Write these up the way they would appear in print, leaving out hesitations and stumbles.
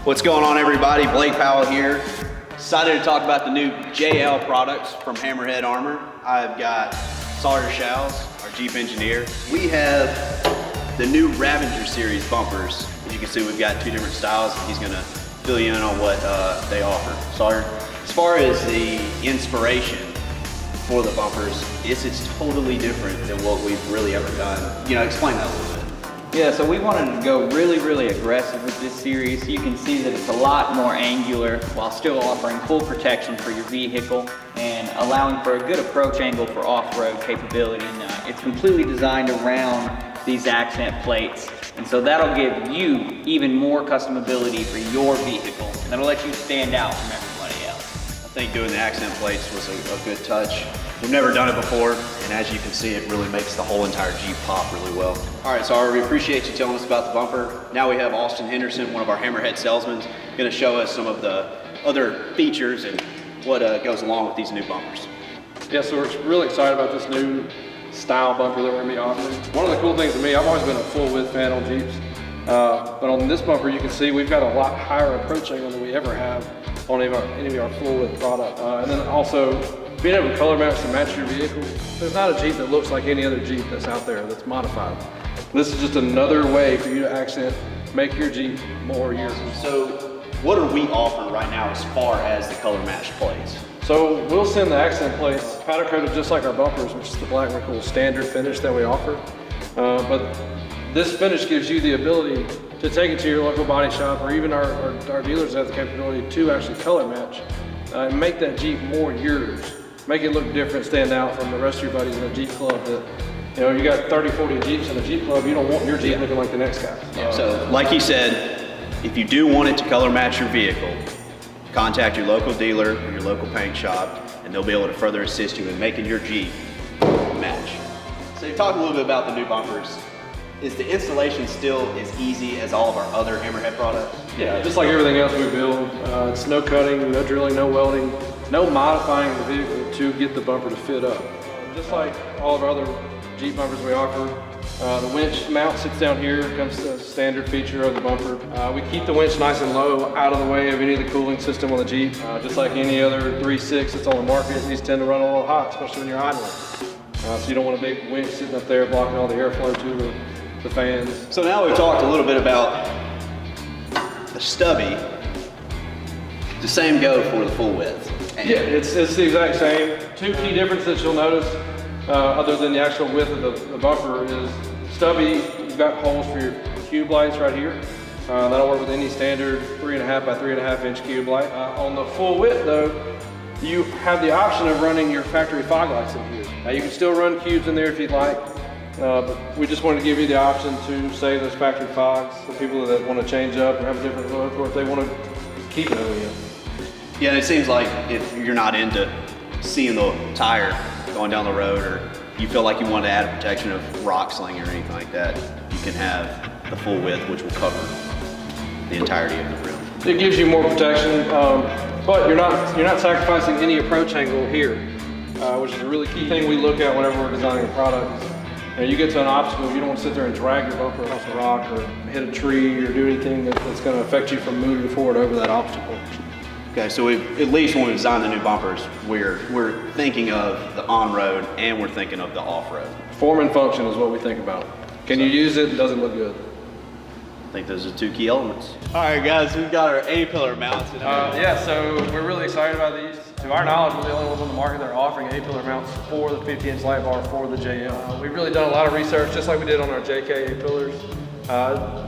What's going on, everybody? Blake Powell here. Excited to talk about the new JL products from Hammerhead Armor. I've got Sawyer Showles, our Jeep engineer. We have the new Ravager Series bumpers. As you can see, we've got two different styles. He's gonna fill you in on what they offer. Sawyer, as far as the inspiration for the bumpers, it's totally different than what we've really ever done. Explain that a little bit. Yeah, so we wanted to go really aggressive with this series. You can see that it's a lot more angular while still offering full protection for your vehicle and allowing for a good approach angle for off-road capability. And, it's completely designed around these accent plates. And so that'll give you even more customability for your vehicle. And that'll let you stand out from everybody else. I think doing the accent plates was a good touch. We've never done it before, and as you can see, it really makes the whole entire Jeep pop really well. All right, Sawyer, we appreciate you telling us about the bumper. Now we have Austin Henderson, one of our Hammerhead salesmen, gonna show us some of the other features and what goes along with these new bumpers. Yeah, so we're really excited about this new style bumper that we're gonna be offering. One of the cool things to me, I've always been a full width fan on Jeeps, but on this bumper, you can see we've got a lot higher approach angle than we ever have on any of our full width product. And then also, being able to color match to match your vehicle. There's not a Jeep that looks like any other Jeep that's out there that's modified. This is just another way for you to make your Jeep more yours. So what are we offering right now as far as the color match plates? So we'll send the accent plates powder coated just like our bumpers, which is the black and cool standard finish that we offer. But this finish gives you the ability to take it to your local body shop, or even our dealers have the capability to actually color match and make that Jeep more yours. Make it look different, stand out from the rest of your buddies in a Jeep club that, you got 30, 40 Jeeps in a Jeep club, you don't want your Jeep looking like the next guy. So like he said, if you do want it to color match your vehicle, contact your local dealer or your local paint shop, and they'll be able to further assist you in making your Jeep match. So you talked a little bit about the new bumpers. Is the installation still as easy as all of our other Hammerhead products? Yeah, just like everything else we build. It's no cutting, no drilling, no welding, no modifying the vehicle to get the bumper to fit up. Just like all of our other Jeep bumpers we offer, the winch mount sits down here, comes a standard feature of the bumper. We keep the winch nice and low, out of the way of any of the cooling system on the Jeep. Just like any other 3.6 that's on the market, these tend to run a little hot, especially when you're idling. So you don't want a big winch sitting up there blocking all the airflow to the fans. So now we've talked a little bit about the stubby. The same go for the full width. Yeah, it's the exact same. Two key differences that you'll notice, other than the actual width of the bumper, is stubby, you've got holes for your cube lights right here. That'll work with any standard 3.5 by 3.5 inch cube light. On the full width though, you have the option of running your factory fog lights in here. Now you can still run cubes in there if you'd like, but we just wanted to give you the option to save those factory fogs for people that want to change up or have a different look, or if they want to keep it OEM. Yeah, and it seems like if you're not into seeing the tire going down the road, or you feel like you want to add a protection of rock sling or anything like that, you can have the full width, which will cover the entirety of the rim. It gives you more protection, but you're not sacrificing any approach angle here, which is a really key thing we look at whenever we're designing a product. You get to an obstacle, you don't want to sit there and drag your bumper across a rock or hit a tree or do anything that's going to affect you from moving forward over that obstacle. Okay, so at least when we design the new bumpers, we're thinking of the on-road and we're thinking of the off-road. Form and function is what we think about. Can you use it? Does it look good? I think those are two key elements. All right, guys, we've got our A-pillar mounts in here. Yeah, so we're really excited about these. To our knowledge, we're the only ones on the market that are offering A-pillar mounts for the 50-inch light bar for the JL. We've really done a lot of research, just like we did on our JK A-pillars.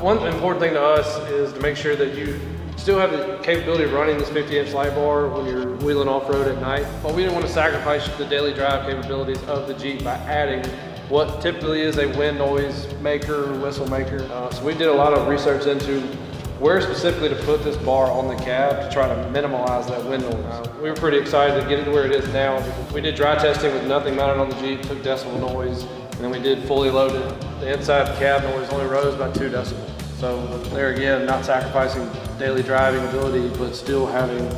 One important thing to us is to make sure that you still have the capability of running this 50-inch light bar when you're wheeling off-road at night, but we didn't want to sacrifice the daily drive capabilities of the Jeep by adding what typically is a wind noise maker, whistle maker. So we did a lot of research into where specifically to put this bar on the cab to try to minimize that wind noise. We were pretty excited to get it to where it is now. We did dry testing with nothing mounted on the Jeep, took decibel noise, and then we did fully loaded. The inside cab noise only rose about 2 decibels. So there again, not sacrificing daily driving ability, but still having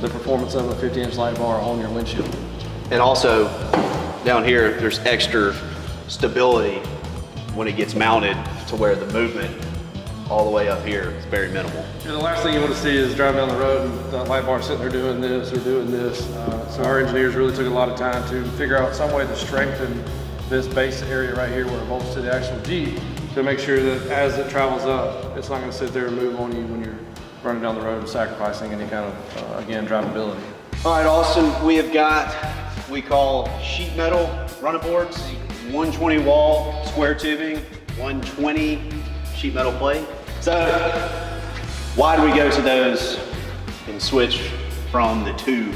the performance of a 50-inch light bar on your windshield. And also, down here, there's extra stability when it gets mounted to where the movement all the way up here, it's very minimal. And the last thing you want to see is driving down the road and that light bar sitting there doing this or doing this. So our engineers really took a lot of time to figure out some way to strengthen this base area right here where it bolts to the actual Jeep to make sure that as it travels up, it's not going to sit there and move on you when you're running down the road and sacrificing any kind of, again, drivability. All right, Austin, we have got, we call sheet metal running boards, 120 wall square tubing, 120 sheet metal plate. So why do we go to those and switch from the tube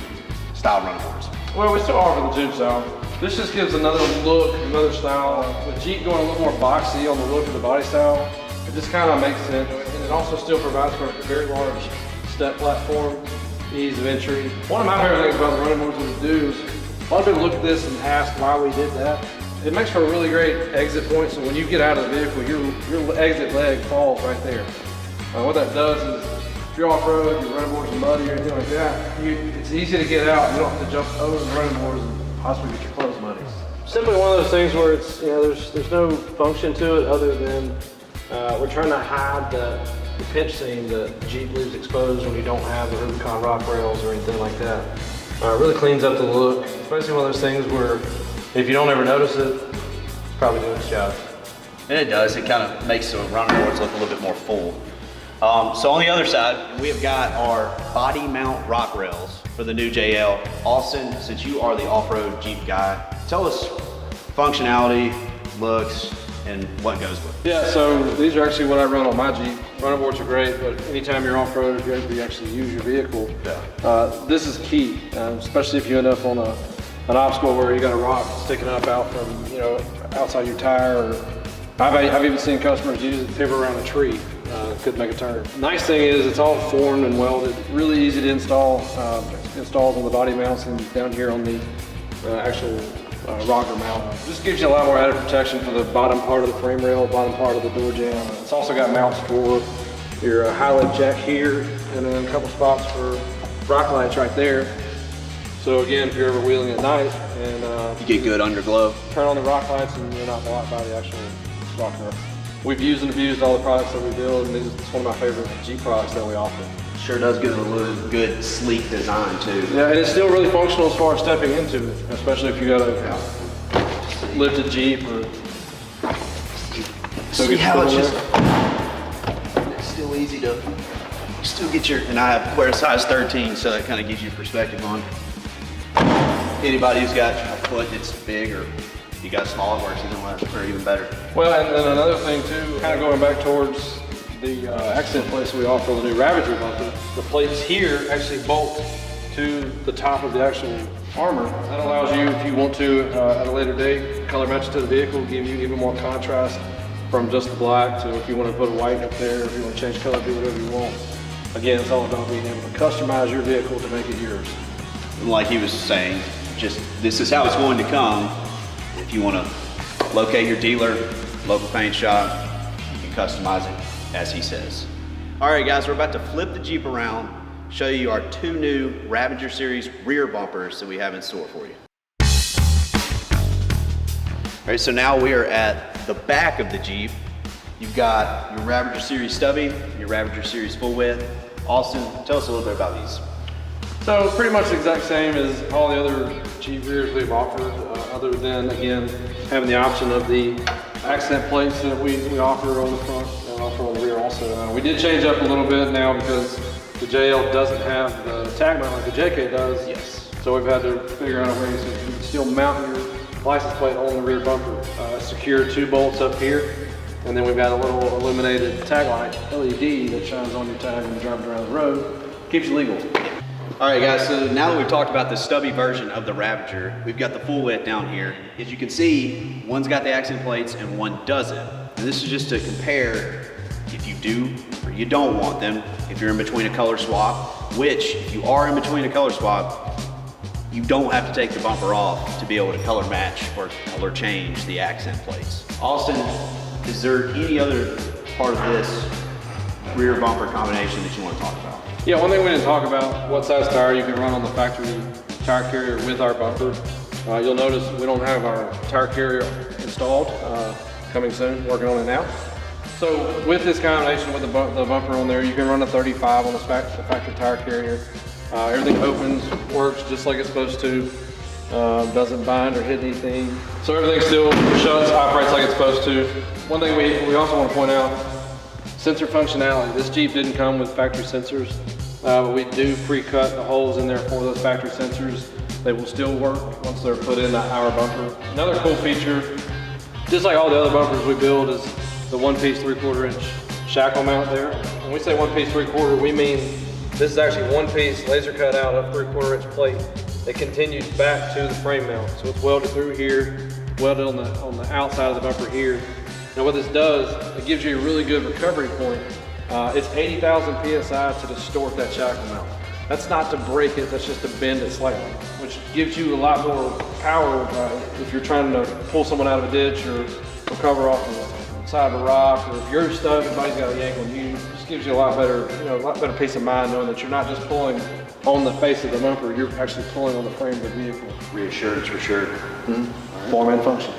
style running boards? Well, we still offer the tube style. This just gives another look, another style. With Jeep going a little more boxy on the look of the body style, it just kind of makes sense. And it also still provides for a very large step platform, ease of entry. One of my favorite things about the running boards we do is a lot of people look at this and ask why we did that. It makes for a really great exit point, so when you get out of the vehicle, your exit leg falls right there. What that does is, if you're off-road, your running boards are muddy or anything like that, it's easy to get out. You don't have to jump over the running boards and possibly get your clothes muddy. Simply one of those things where it's, there's no function to it other than we're trying to hide the pinch seam that Jeep leaves exposed when you don't have the Rubicon rock rails or anything like that. It really cleans up the look, especially one of those things where if you don't ever notice it, it's probably doing its job. And it does, it kind of makes the running boards look a little bit more full. So on the other side, we have got our body mount rock rails for the new JL. Austin, since you are the off-road Jeep guy, tell us functionality, looks, and what goes with it. Yeah, so these are actually what I run on my Jeep. Running boards are great, but anytime you're off-road, if you actually use your vehicle, this is key, especially if you end up on an obstacle where you got a rock sticking up out from, outside your tire. Or I've even seen customers use it to pivot around a tree. Could make a turn. Nice thing is it's all formed and welded. Really easy to install. Installs on the body mounts and down here on the actual rocker mount. Just gives you a lot more added protection for the bottom part of the frame rail, bottom part of the door jamb. It's also got mounts for your high-leg jack here, and then a couple spots for rock lights right there. So again, if you're ever wheeling at night and You get good underglow. turn on the rock lights and you're not blocked by the actual rocker. We've used and abused all the products that we build, and it's one of my favorite Jeep products that we offer. Sure does give it a little good, sleek design too. Yeah, and it's still really functional as far as stepping into it, especially if you got a lifted Jeep or. See how it's just, it's still easy to, still get your, and I wear a size 13, so that kind of gives you perspective on anybody who's got a foot that's big, or you got small, it works even less, or even better. Well, and another thing too, kind of going back towards the accent plates we offer the new Ravager bumper, the plates here actually bolt to the top of the actual armor. That allows you, if you want to, at a later date, color match it to the vehicle, give you even more contrast from just the black to if you want to put a white up there, if you want to change color, do whatever you want. Again, it's all about being able to customize your vehicle to make it yours. Like he was saying, just this is how it's going to come. If you want to locate your dealer, local paint shop, you can customize it as he says. All right, guys, we're about to flip the Jeep around, show you our two new Ravager Series rear bumpers that we have in store for you. All right, so now we are at the back of the Jeep. You've got your Ravager Series stubby, your Ravager Series full width. Austin, tell us a little bit about these. So pretty much the exact same as all the other Jeep rears we've offered, other than, again, having the option of the accent plates that we offer on the front and offer on the rear also. We did change up a little bit now because the JL doesn't have the tag mount like the JK does. Yes. So we've had to figure out a way so you can still mount your license plate on the rear bumper. Secure 2 bolts up here, and then we've got a little illuminated tag light, LED, that shines on your tag when you're driving around the road. Keeps you legal. All right, guys, so now that we've talked about the stubby version of the Ravager, we've got the full width down here. As you can see, one's got the accent plates and one doesn't. And this is just to compare if you do or you don't want them, if you're in between a color swap, which if you are in between a color swap, you don't have to take the bumper off to be able to color match or color change the accent plates. Austin, is there any other part of this rear bumper combination that you want to talk about? Yeah, one thing we didn't talk about, what size tire you can run on the factory tire carrier with our bumper. You'll notice we don't have our tire carrier installed, coming soon, working on it now. So with this combination with the bumper on there, you can run a 35 on the factory tire carrier. Everything opens, works just like it's supposed to. Doesn't bind or hit anything. So everything still shuts, operates like it's supposed to. One thing we also want to point out, sensor functionality. This Jeep didn't come with factory sensors, but we do pre-cut the holes in there for those factory sensors. They will still work once they're put in our bumper. Another cool feature, just like all the other bumpers we build, is the 1-piece 3/4 inch shackle mount there. When we say 1-piece 3/4, we mean this is actually 1-piece laser cut out of 3/4 inch plate that continues back to the frame mount. So it's welded through here, welded on the outside of the bumper here. Now what this does, it gives you a really good recovery point. It's 80,000 PSI to distort that shackle mount. That's not to break it, that's just to bend it slightly, which gives you a lot more power if you're trying to pull someone out of a ditch or recover off the side of a rock, or if you're stuck, somebody's got a yank on you. It just gives you a lot better, a lot better peace of mind knowing that you're not just pulling on the face of the bumper, you're actually pulling on the frame of the vehicle. Reassurance for sure. Form and function.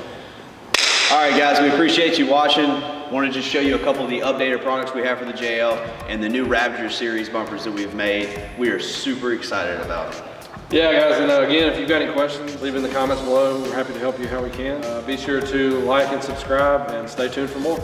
All right, guys, we appreciate you watching. Wanted to just show you a couple of the updated products we have for the JL and the new Ravager Series bumpers that we've made. We are super excited about it. Yeah, guys, and again, if you've got any questions, leave in the comments below. We're happy to help you how we can. Be sure to like and subscribe and stay tuned for more.